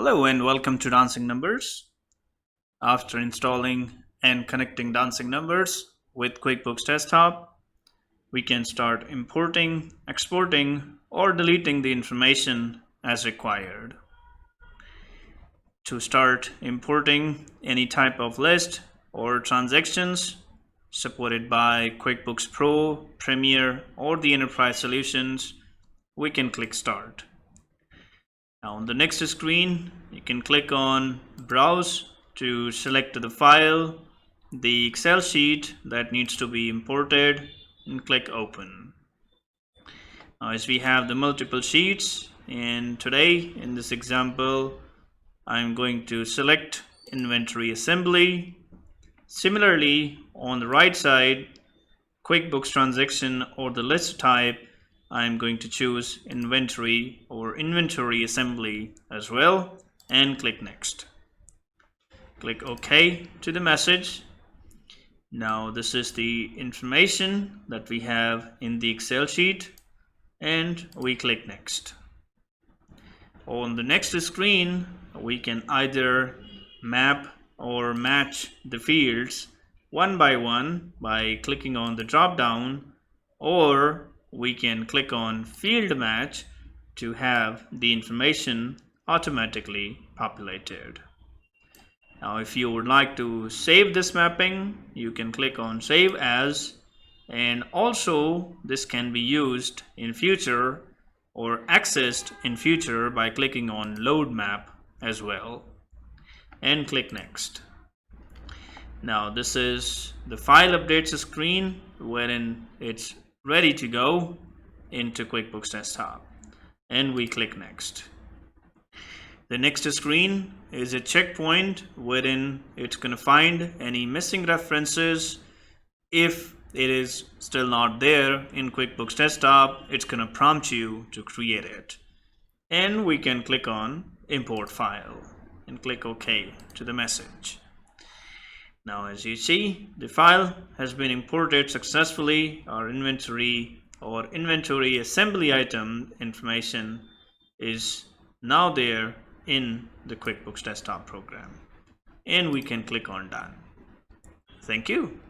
Hello and welcome to Dancing Numbers. After installing and connecting Dancing Numbers with QuickBooks Desktop, we can start importing, exporting, or deleting the information as required. To start importing any type of list or transactions supported by QuickBooks Pro, Premier, or the Enterprise Solutions, we can click Start. Now on the next screen, you can click on Browse to select the file, the Excel sheet that needs to be imported, and click Open. Now as we have the multiple sheets, and today in this example, I'm going to select Inventory Assembly. Similarly, on the right side, QuickBooks Transaction or the list type, I'm going to choose Inventory or Inventory Assembly as well and click Next. Click OK to the message. Now this is the information that we have in the Excel sheet and we click Next. On the next screen, we can either map or match the fields one by one by clicking on the drop down, or we can click on Field Match to have the information automatically populated. Now if you would like to save this mapping, you can click on Save As, and also this can be used in future or accessed in future by clicking on Load Map as well and click Next. Now this is the file updates screen wherein it's ready to go into QuickBooks Desktop and we click Next. The next screen is a checkpoint wherein it's going to find any missing references. If it is still not there in QuickBooks Desktop, it's going to prompt you to create it. And we can click on Import File and click OK to the message. Now as you see, the file has been imported successfully. Our inventory or inventory assembly item information is now there in the QuickBooks Desktop program. And we can click on Done. Thank you.